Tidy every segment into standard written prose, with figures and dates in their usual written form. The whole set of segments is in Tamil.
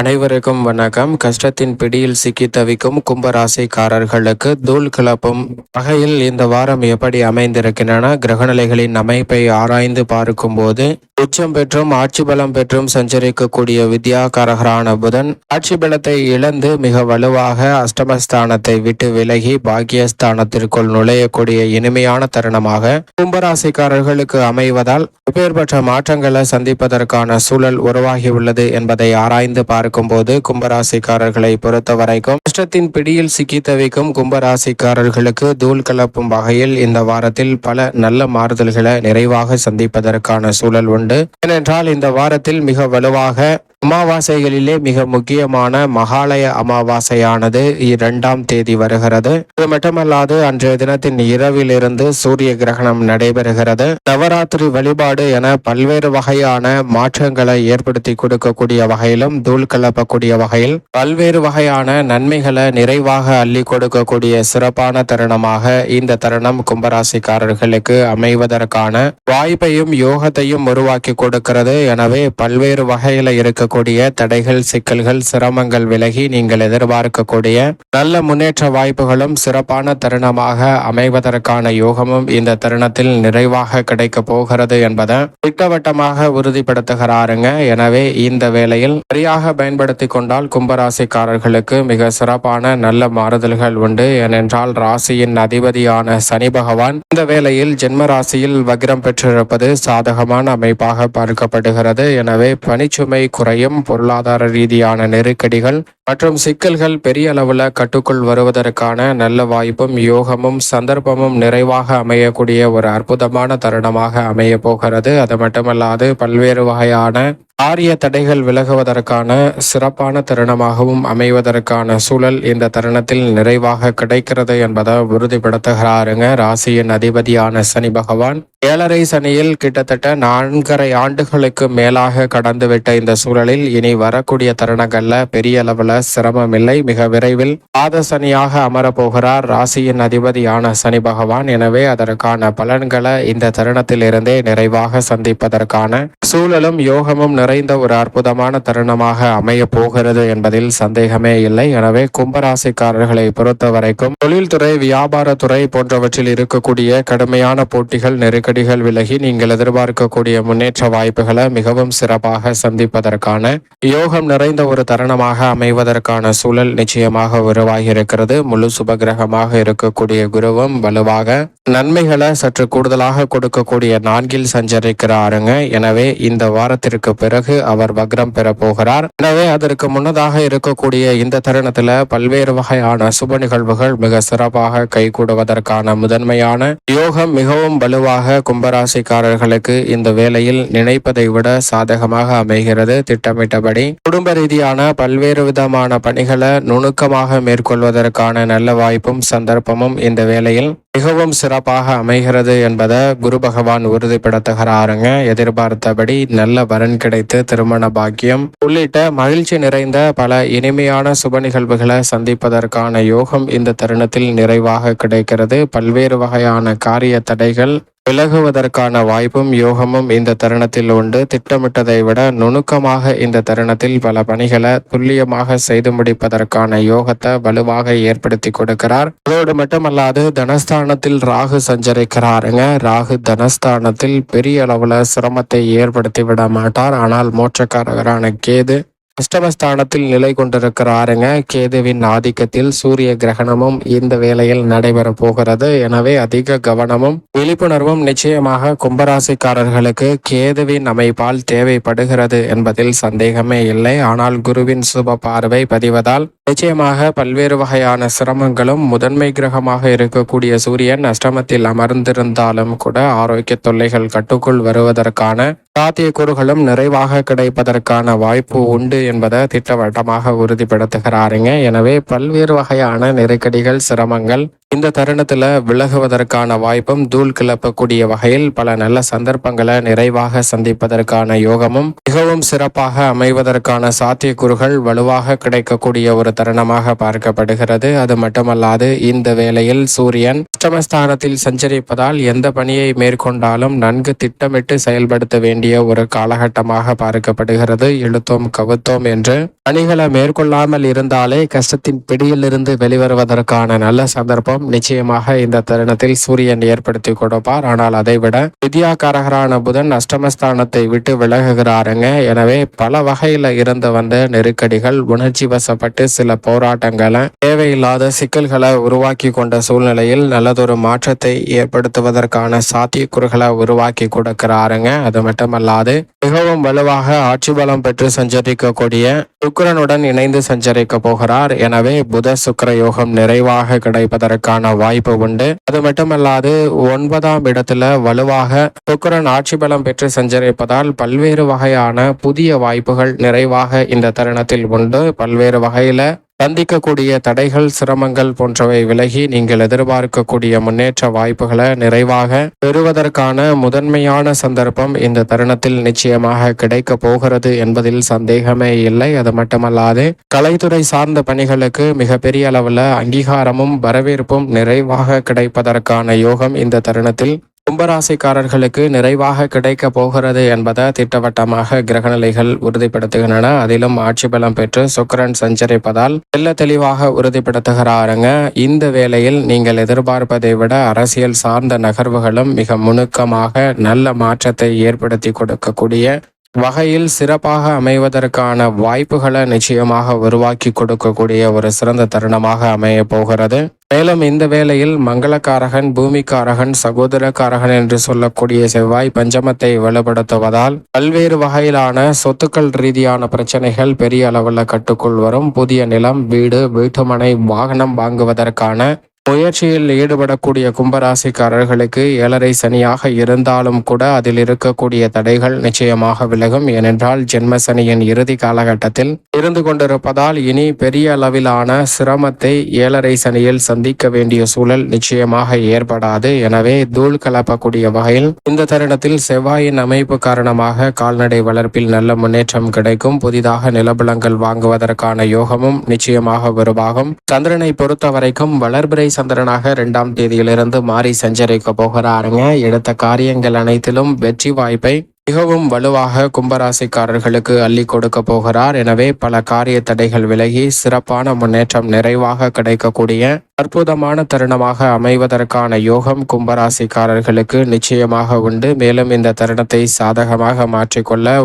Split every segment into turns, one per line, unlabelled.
அனைவருக்கும் வணக்கம். கஷ்டத்தின் பிடியில் சிக்கி தவிக்கும் கும்பராசிக்காரர்களுக்கு தூள் கிளப்பும் வகையில் இந்த வாரம் எப்படி அமைந்திருக்கின்றன, கிரகநிலைகளின் அமைப்பை ஆராய்ந்து பார்க்கும்போது உச்சம் பெற்றும் ஆட்சி பலம் பெற்றும் சஞ்சரிக்கக்கூடிய வித்யாகாரகரான புதன் ஆட்சி பலத்தை இழந்து மிக வலுவாக அஷ்டமஸ்தானத்தை விட்டு விலகி பாக்கியஸ்தானத்திற்குள் நுழையக்கூடிய இனிமையான தருணமாக கும்பராசிக்காரர்களுக்கு அமைவதால் இப்பேற்பட்ட மாற்றங்களை சந்திப்பதற்கான சூழல் உருவாகியுள்ளது என்பதை ஆராய்ந்து பார்க்கும்போது கும்பராசிக்காரர்களை பொறுத்த வரைக்கும் கஷ்டத்தின் பிடியில் சிக்கி தவிக்கும் கும்பராசிக்காரர்களுக்கு தூள் கலப்பும் வகையில் இந்த வாரத்தில் பல நல்ல மாறுதல்களை நிறைவாக சந்திப்பதற்கான சூழல் உண்டு. ஏனென்றால் இந்த வாரத்தில் மிக வலுவாக அமாவாசைகளிலே மிக முக்கியமான மகாலய அமாவாசையானது 2ஆம் தேதி வருகிறது. இது மட்டுமல்லாது அன்றைய தினத்தின் இரவிலிருந்து சூரிய கிரகணம் நடைபெறுகிறது. நவராத்திரி வழிபாடு என பல்வேறு வகையான மாற்றங்களை ஏற்படுத்தி கொடுக்கக்கூடிய வகையிலும் தூள் கலப்பக்கூடிய வகையில் பல்வேறு வகையான நன்மைகளை நிறைவாக அள்ளி கொடுக்கக்கூடிய சிறப்பான தருணமாக இந்த தருணம் கும்பராசிக்காரர்களுக்கு அமைவதற்கான வாய்ப்பையும் யோகத்தையும் உருவாக்கி கொடுக்கிறது. எனவே பல்வேறு வகையில இருக்கக்கூடிய தடைகள், சிக்கல்கள், சிரமங்கள் விலகி நீங்கள் எதிர்பார்க்கக்கூடிய நல்ல முன்னேற்ற வாய்ப்புகளும் சிறப்பான தருணமாக அமைவதற்கான யோகமும் இந்த தருணத்தில் நிறைவாக கிடைக்க போகிறது என்பதை திட்டவட்டமாக உறுதிப்படுத்துகிறாருங்க. எனவே இந்த வேளையில் சரியாக பயன்படுத்தி கொண்டால் கும்பராசிக்காரர்களுக்கு மிக சிறப்பான நல்ல மாறுதல்கள் உண்டு. ஏனென்றால் ராசியின் அதிபதியான சனி பகவான் இந்த வேளையில் ஜென்ம ராசியில் வக்ரம் பெற்றிருப்பது சாதகமான அமைப்பாக பார்க்கப்படுகிறது. எனவே பணிச்சுமை குறையும், பொருளாதார ரீதியான நெருக்கடிகள் மற்றும் சிக்கல்கள் பெரிய அளவுல கட்டுக்குள் வருவதற்கான நல்ல வாய்ப்பும் யோகமும் சந்தர்ப்பமும் நிறைவாக அமையக்கூடிய ஒரு அற்புதமான தருணமாக அமைய போகிறது. அது மட்டுமல்லாது பல்வேறு வகையான ஆரிய தடைகள் விலகுவதற்கான சிறப்பான தருணமாகவும் அமைவதற்கான சூழல் இந்த தருணத்தில் நிறைவாக கிடைக்கிறது என்பதை உறுதிப்படுத்துகிறாருங்க. ராசியின் அதிபதியான சனி பகவான் 7.5 சனியில் கிட்டத்தட்ட 4.5 ஆண்டுகளுக்கு மேலாக கடந்துவிட்ட இந்த சூழலில் இனி வரக்கூடிய தருணங்கள்ல பெரிய அளவுல சிரமம் இல்லை. மிக விரைவில் பாத சனியாக அமரப்போகிறார் ராசியின் அதிபதியான சனி பகவான். எனவே அதற்கான பலன்களை இந்த தருணத்தில் இருந்தே நிறைவாக சந்திப்பதற்கான சூழலும் யோகமும் நிறைந்த ஒரு அற்புதமான தருணமாக அமைய போகிறது என்பதில் சந்தேகமே இல்லை. எனவே கும்பராசிக்காரர்களை பொறுத்த வரைக்கும் தொழில்துறை, வியாபாரத்துறை போன்றவற்றில் இருக்கக்கூடிய கடுமையான போட்டிகள், நெருக்கடிகள் விலகி நீங்கள் எதிர்பார்க்கக்கூடிய முன்னேற்ற வாய்ப்புகளை மிகவும் சிறப்பாக சந்திப்பதற்கான யோகம் நிறைந்த ஒரு தருணமாக அமைவதற்கான சூழல் நிச்சயமாக உருவாகி இருக்கிறது. முழு சுபகிரகமாக இருக்கக்கூடிய குருவும் வலுவாக நன்மைகளை சற்று கூடுதலாக கொடுக்கக்கூடிய 4இல் சஞ்சரிக்கிறாருங்க. எனவே இந்த வாரத்திற்கு பிறகு அவர் வக்ரம் பெற போகிறார். எனவே அதற்கு முன்னதாக இருக்கக்கூடிய இந்த தருணத்துல பல்வேறு வகையான சுப நிகழ்வுகள் மிக சிறப்பாக கைகூடுவதற்கான முதன்மையான யோகம் மிகவும் வலுவாக கும்பராசிக்காரர்களுக்கு இந்த வேளையில் நினைப்பதை விட சாதகமாக அமைகிறது. திட்டமிட்டபடி குடும்ப ரீதியான பல்வேறு விதமான பணிகளை நுணுக்கமாக மேற்கொள்வதற்கான நல்ல வாய்ப்பும் சந்தர்ப்பமும் இந்த வேளையில் மிகவும் சிறப்பாக அமைகிறது என்பதை குரு பகவான் உறுதிப்படுத்துகிறாருங்க. எதிர்பார்த்தபடி நல்ல வரன் கிடைத்து திருமண பாக்கியம் உள்ளிட்ட மகிழ்ச்சி நிறைந்த பல இனிமையான சுப நிகழ்வுகளை சந்திப்பதற்கான யோகம் இந்த தருணத்தில் நிறைவாக கிடைக்கிறது. பல்வேறு வகையான காரிய தடைகள் விலகுவதற்கான வாய்ப்பும் யோகமும் இந்த தருணத்தில் உண்டு. திட்டமிட்டதை விட நுணுக்கமாக இந்த தருணத்தில் பல பணிகளை துல்லியமாக செய்து முடிப்பதற்கான யோகத்தை வலுவாக ஏற்படுத்தி கொடுக்கிறார். அதோடு மட்டுமல்லாது தனஸ்தானத்தில் ராகு சஞ்சரிக்கிறாருங்க. ராகு தனஸ்தானத்தில் பெரிய அளவுல சிரமத்தை ஏற்படுத்தி விட மாட்டார். ஆனால் மோட்சக்காரகரான கேது அஷ்டமஸ்தானத்தில் நிலை கொண்டிருக்கிறாருங்க. கேதுவின் ஆதிக்கத்தில் சூரிய கிரகணமும் இந்த வேளையில் நடைபெற போகிறது. எனவே அதிக கவனமும் விழிப்புணர்வும் நிச்சயமாக கும்பராசிக்காரர்களுக்கு கேதுவின் அமைப்பால் தேவைப்படுகிறது என்பதில் சந்தேகமே இல்லை. ஆனால் குருவின் சுப பார்வை பதிவதால் நிச்சயமாக பல்வேறு வகையான சிரமங்களும், முதன்மை கிரகமாக இருக்கக்கூடிய சூரியன் அஷ்டமத்தில் அமர்ந்திருந்தாலும் கூட ஆரோக்கிய தொல்லைகள் கட்டுக்குள் வருவதற்கான சாத்தியக்கூறுகளும் நிறைவாக கிடைப்பதற்கான வாய்ப்பு உண்டு என்பதை திட்டவட்டமாக உறுதிப்படுத்துகிறாருங்க. எனவே பல்வேறு வகையான நெருக்கடிகள், சிரமங்கள் இந்த தருணத்துல விலகுவதற்கான வாய்ப்பும், தூள் கிளப்பக்கூடிய வகையில் பல நல்ல சந்தர்ப்பங்களை நிறைவாக சந்திப்பதற்கான யோகமும் மிகவும் சிறப்பாக அமைவதற்கான சாத்தியக்கூறுகள் வலுவாக கிடைக்கக்கூடிய ஒரு தருணமாக பார்க்கப்படுகிறது. அது மட்டுமல்லாது இந்த வேளையில் சூரியன் அஷ்டமஸ்தானத்தில் சஞ்சரிப்பதால் எந்த பணியை மேற்கொண்டாலும் நன்கு திட்டமிட்டு செயல்படுத்த வேண்டிய ஒரு காலகட்டமாக பார்க்கப்படுகிறது. இழுத்தோம் கவுத்தோம் என்று பணிகளை மேற்கொள்ளாமல் இருந்தாலே கஷ்டத்தின் பிடியிலிருந்து வெளிவருவதற்கான நல்ல சந்தர்ப்பம் நிச்சயமாக இந்த தருணத்தில் சூரியன் ஏற்படுத்தி கொடுப்பார். ஆனால் அதைவிட வித்யாகாரகரான புதன் அஷ்டமஸ்தானத்தை விட்டு விலகுகிறாருங்க. எனவே பல வகையில இருந்து வந்த நெருக்கடிகள், உணர்ச்சி வசப்பட்டு சில போராட்டங்களை, தேவையில்லாத சிக்கல்களை உருவாக்கி கொண்ட சூழ்நிலையில் நல்லதொரு மாற்றத்தை ஏற்படுத்துவதற்கான சாத்தியக்கூறுகளை உருவாக்கி கொடுக்கிறாருங்க. அது மட்டுமல்லாது மிகவும் வலுவாக ஆட்சி பலம் பெற்று சஞ்சரிக்கக்கூடிய சுக்கிரனுடன் இணைந்து சஞ்சரிக்க போகிறார். எனவே புத சுக்கிர யோகம் நிறைவாக கிடைப்பதற்கான வாய்ப்பு உண்டு. அது மட்டுமல்லாது 9ஆம் இடத்துல வலுவாக சுக்கிரன் ஆட்சி பலம் பெற்று சஞ்சரிப்பதால் பல்வேறு வகையான புதிய வாய்ப்புகள் நிறைவாக இந்த தருணத்தில் உண்டு. பல்வேறு வகையில சந்திக்கக்கூடிய தடைகள், சிரமங்கள் போன்றவை விலகி நீங்கள் எதிர்பார்க்கக்கூடிய முன்னேற்ற வாய்ப்புகளை நிறைவாக பெறுவதற்கான முதன்மையான சந்தர்ப்பம் இந்த தருணத்தில் நிச்சயமாக கிடைக்க போகிறது என்பதில் சந்தேகமே இல்லை. அது மட்டுமல்லாது கலைத்துறை சார்ந்த பணிகளுக்கு மிகப்பெரிய அளவில் அங்கீகாரமும் வரவேற்பும் நிறைவாக கிடைப்பதற்கான யோகம் இந்த தருணத்தில் கும்பராசிக்காரர்களுக்கு நிறைவாக கிடைக்க போகிறது என்பதை திட்டவட்டமாக கிரகநிலைகள் உறுதிப்படுத்துகின்றன. அதிலும் ஆட்சி பலம் பெற்று சுக்கிரன் சஞ்சரிப்பதால் தெல்ல தெளிவாக உறுதிப்படுத்துகிறாருங்க. இந்த வேளையில் நீங்கள் எதிர்பார்ப்பதை விட அரசியல் சார்ந்த நகர்வுகளும் மிக நுணுக்கமாக நல்ல மாற்றத்தை ஏற்படுத்தி கொடுக்கக்கூடிய வகையில் சிறப்பாக அமைவதற்கான வாய்ப்புகளை நிச்சயமாக உருவாக்கி கொடுக்கக்கூடிய ஒரு சிறந்த தருணமாக அமைய போகிறது. மேலும் இந்த வேளையில் மங்களக்காரகன், பூமிக்காரகன், சகோதரக்காரகன் என்று சொல்லக்கூடிய செவ்வாய் பஞ்சமத்தை வலுப்படுத்துவதால் பல்வேறு வகையிலான சொத்துக்கள் ரீதியான பிரச்சனைகள் பெரிய அளவில் கட்டுக்குள் வரும். புதிய நிலம், வீடு, வீட்டுமனை, வாகனம் வாங்குவதற்கான முயற்சியில் ஈடுபடக்கூடிய கும்பராசிக்காரர்களுக்கு 7.5 சனியாக இருந்தாலும் கூட அதில் இருக்கக்கூடிய தடைகள் நிச்சயமாக விலகும். ஏனென்றால் ஜென்ம சனியின் இறுதி காலகட்டத்தில் இருந்து கொண்டிருப்பதால் இனி பெரிய அளவிலான சிரமத்தை 7.5 சனியில் சந்திக்க வேண்டிய சூழல் நிச்சயமாக ஏற்படாது. எனவே தூள் கலப்பக்கூடிய வகையில் இந்த தருணத்தில் செவ்வாயின் அமைப்பு காரணமாக கால்நடை வளர்ப்பில் நல்ல முன்னேற்றம் கிடைக்கும். புதிதாக நிலபுலங்கள் வாங்குவதற்கான யோகமும் நிச்சயமாக உருவாகும். சந்திரனை பொறுத்த வரைக்கும் வளர்பிறை சந்திரனாக 2ஆம் தேதியிலிருந்து மாறி சஞ்சரிக்க போகிறாருங்க. எடுத்த காரியங்கள் அனைத்திலும் வெற்றி வாய்ப்பை மிகவும் வலுவாக கும்பராசிக்காரர்களுக்கு அள்ளி கொடுக்க போகிறார். எனவே பல காரிய தடைகள் விலகி சிறப்பான முன்னேற்றம் நிறைவாக கிடைக்கக்கூடிய அற்புதமான தருணமாக அமைவதற்கான யோகம் கும்பராசிக்காரர்களுக்கு நிச்சயமாக உண்டு. மேலும் இந்த தருணத்தை சாதகமாக மாற்றிக்கொள்ள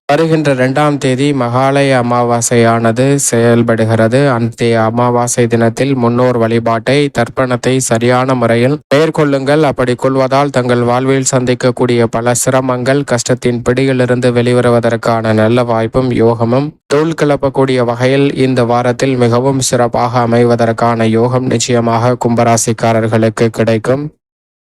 வருகின்ற 2ஆம் தேதி மகாலய அமாவாசையானது செயல்படுகிறது. அந்த அமாவாசை தினத்தில் முன்னோர் வழிபாட்டை, தர்ப்பணத்தை சரியான முறையில் மேற்கொள்ளுங்கள். அப்படி கொள்வதால் தங்கள் வாழ்வில் சந்திக்கக்கூடிய பல சிரமங்கள், கஷ்டத்தின் பிடியிலிருந்து வெளிவருவதற்கான நல்ல வாய்ப்பும் யோகமும் தோல் கிளப்பக்கூடிய வகையில் இந்த வாரத்தில் மிகவும் சிறப்பாக அமைவதற்கான யோகம் நிச்சயமாக கும்பராசிக்காரர்களுக்கு கிடைக்கும்.